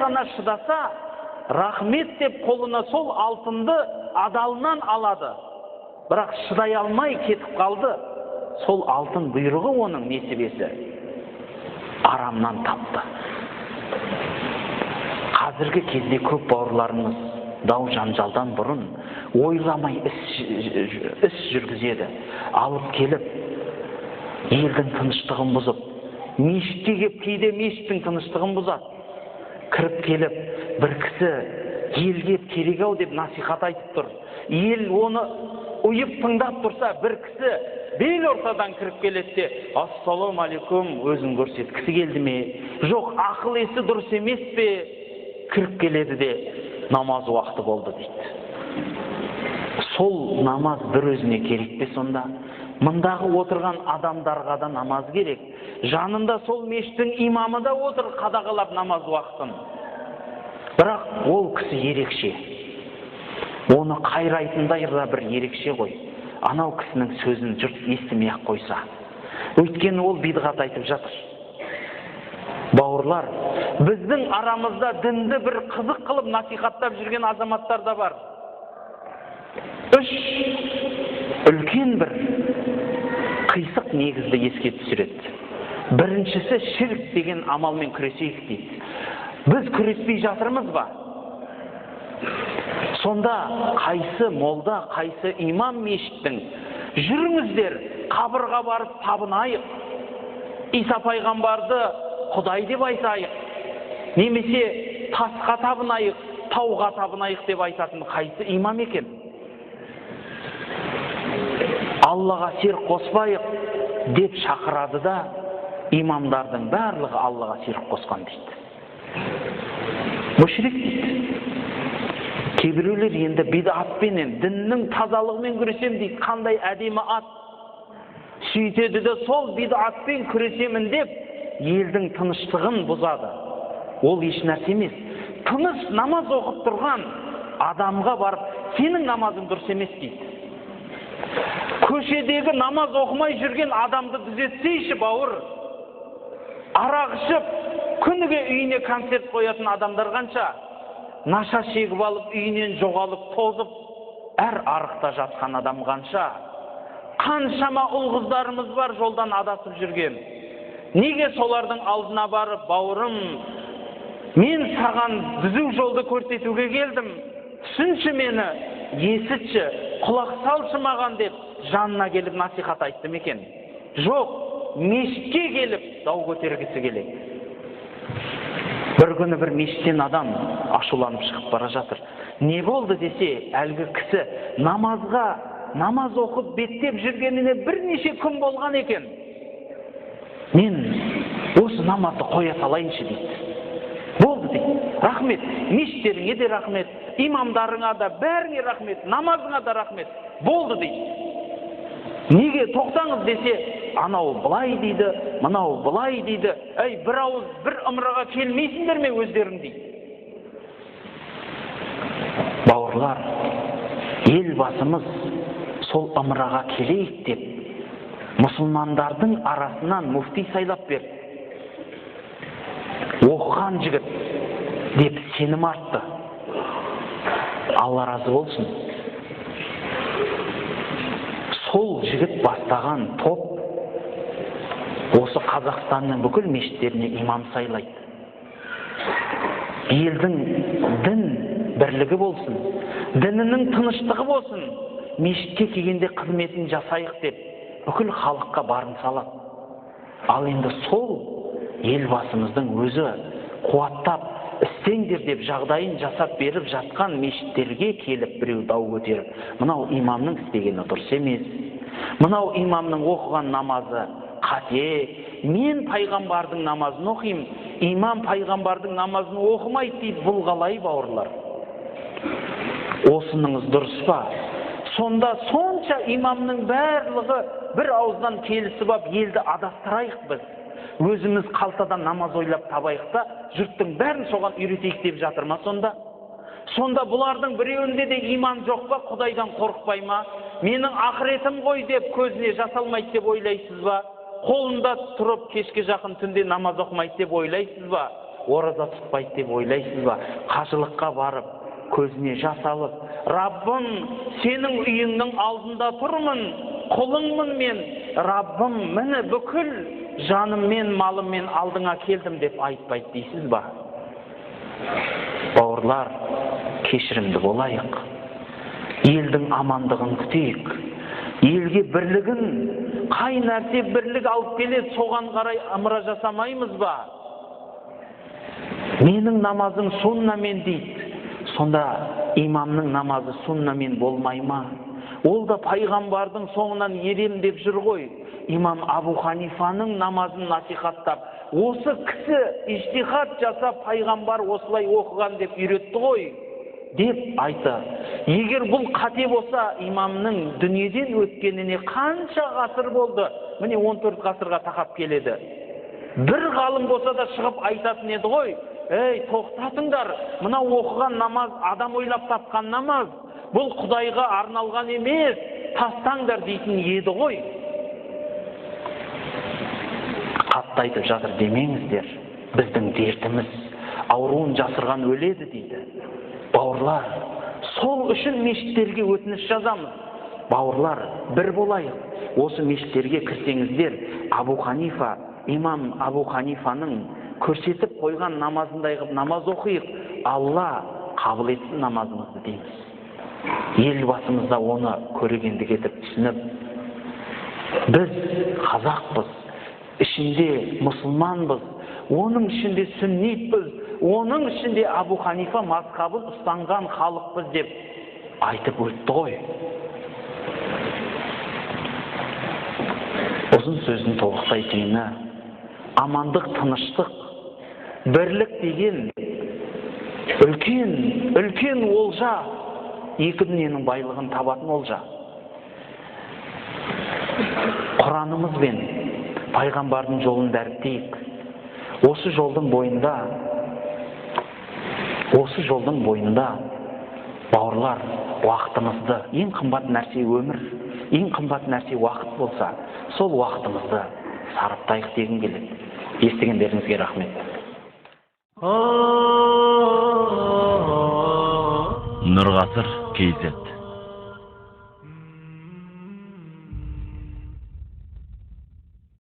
ғана шыдаса, рахмет деп қолына сол алтынды адалынан алады. Бірақ шыдай алмай кетіп қалды. Сол алтын бұйрығы оның несібесі арамнан тапты. Қазіргі кезде көп бауырларымыз дау жанжалдан бұрын ойламай іс жүргізеді. Алып келіп, елдің тыныштығын бұзып, мешітке келіп, кейде мешіттің тыныштығын бұзады. Кіріп келіп, бір кісі елге керек-ау деп насихат айтып тұр. Ел оны ұйып тыңдап тұрса, бір кісі бел ортадан кіріп келетсе, ассалам алейкум, өзін көрсеткісі келді ме? Жоқ, ақыл есі дұрыс емес пе? Кіріп келеді де, намаз уақыты болды дейді. Сол намаз бір өзіне керек пе сонда? Мындағы отырған адамдарға да намаз керек. Жанында сол мешіттің имамы да отыр, қадағалап намаз уақытын. Бірақ ол кісі ерекше. Оны қайрайтындай да бір ерекше ғой. Анау кісінің сөзін жұрт естімей-ақ қойса. Өйткені ол бидғат айтып жатыр. Бауырлар, біздің арамызда дінді бір қызық қылып насихаттап жүрген азаматтар да бар. Үш үлкен бір қисық негізді еске түсіреді. Біріншісі ширк деген амалмен күресейік дейді. Біз күреспей жатырмыз ба? Сонда қайсы молда, қайсы имам мешіттің жүріңіздер, қабырға барып табынайық. Иса пайғамбарды Құдай деп айтайық. Немесе тасқа табынайық, тауға табынайық деп айтатын қайсы имам екен? Аллаға серік қоспайық деп шақырады да, имамдардың барлығы Аллаға серік қосқан дейді. Мүшрик дейді. Кейбіреулер енді бидатпенен, діннің тазалығымен күресем дейді, қандай әдемі ат. Сөйтеді де сол бидатпен күресемін деп, елдің тыныштығын бұзады. Ол еш нәрсе емес. Тыныш намаз оқып тұрған адамға барып, сенің намазың дұрыс емес дейді. Көшедегі намаз оқымай жүрген адамды түзетсейші бауыр. Арақ ішіп, күніге үйіне концерт қоятын адамдар қанша? Наша шегіп алып, үйінен жоғалып, тозып, әр арықта жатқан адам қанша? Қаншама ұл-қыздарымыз бар жолдан адасып жүрген. Неге солардың алдына барып, бауырым, мен саған түзу жолды көрсетуге келдім, түсінші мені, есітші, құлақ салшы маған деп жанына келіп насихат айтты ма екен? Жоқ, мешітке келіп дау көтергісі келеді. Бір күні бір мешіттен адам ашуланып шығып бара жатыр. Не болды десе, әлгі кісі намаз оқып беттеп жүргеніне бірнеше күн болған екен. Мен осы намазды қоя салайыншы дейді. Болды дейді. Рахмет, мешіттеріңе де рахмет, имамдарыңа да бәріңе рахмет, намазыңа да рахмет. Болды дейді. Неге тоқтаңыз десе, анау былай дейді, мынау былай дейді. Әй, бір ауыз, бір ымыраға келмейсіңдер ме өздерің дейді. Бауырлар, елбасымыз сол ымыраға келейік деп, мұсылмандардың арасынан муфти сайлап берді. Оқыған жігіт деп сенім артты. Алла разы болсын. Сол жігіт бастаған топ осы Қазақстанның бүкіл мешіттеріне имам сайлайды. Елдің дін бірлігі болсын, дінінің тыныштығы болсын, мешітке келгенде қызметін жасайық деп бүкіл халыққа барын салады. Ал енді сол елбасымыздың өзі қуаттап, істеңдер деп жағдайын жасап беріп жатқан мешіттерге келіп біреу дау көтеріп, мынау имамның істегені дұрыс емес, мынау имамның оқыған намазы қате, мен пайғамбардың намазын оқимын, имам пайғамбардың намазын оқымайды дейді. Бұл қалай бауырлар? Осыныңыз дұрыс па? Сонда сонша имамның барлығы бір ауыздан келісіп ап, елді адастырайық біз. Өзіміз қалтадан намаз ойлап табайық та, жұрттың бәрін соған үйретейік деп жатыр ма сонда? Сонда бұлардың біреуінде де иман жоқ па, Құдайдан қорықпай ма? Менің ақыретім ғой деп көзіне жасалмайды деп ойлайсыз ба? Қолында тұрып кешке жақын түнде намаз оқымайды деп ойлайсыз ба? ораза тұтпайды деп ойлайсыз ба? Қажылыққа барып, көзіне жас алып, Раббым, сенің үйіңнің алдында тұрмын, құлыңмын мен, Раббым, міне бүкіл жаныммен, малыммен алдыңа келдім деп айтпайды дейсіз ба? Бауырлар, кешірімді болайық. Елдің амандығын күтейік. Елге бірлігін, қай нәрсе бірлік алып келеді, соған қарай ымыра жасамаймыз ба? Менің намазым суннамен дейді. Сонда имамның намазы суннамен болмай ма? Ол да пайғамбардың соңынан ерем деп жүр ғой. Имам Абу Ханифаның намазын насихаттап, осы кісі иштихад жасап, пайғамбар осылай оқыған деп үйретті ғой деп айты. Егер бұл қате болса, имамның дүниеден өткеніне қанша ғасыр болды? Міне 14 ғасырға тақап келеді. Бір ғалым болса да шығып айтатын еді ғой, ей, тоқтатыңдар, мына оқыған намаз адам ойлап тапқан намаз, бұл Құдайға арналған емес, тастаңдар дейтін еді ғой. Қатты айтып жатыр демеңіздер, біздің дертіміз ауруын жасырған өледі дейді. Бауырлар, сол үшін мешіттерге өтініш жазамыз. Бауырлар, бір болайық. Осы мешіттерге кірсеңіздер, имам Абу Ханифаның көрсетіп қойған намазындай қылып намаз оқиық. Алла қабыл етсін намазымызды дейміз. Елбасымыз да оны көрегендік етіп түсініп, біз қазақпыз, ішінде мұсылманбыз, оның ішінде сүннитпіз, оның ішінде Абу Ханифа мазхабын ұстанған халықпыз деп айтып өтті ғой. Ұзын сөздің толықтай түйіні, амандық, тыныштық, бірлік деген үлкен олжа, екі дүниенің байлығын табатын олжа. Құранымызбен пайғамбардың жолын дәріптейік. Осы жолдың бойында бауырлар, уақытымызды, ең қымбат нәрсе өмір, ең қымбат нәрсе уақыт болса, сол уақытымызды сарыптайық дегім келеді. Естігендеріңізге рахмет. Нұрғасыр KZ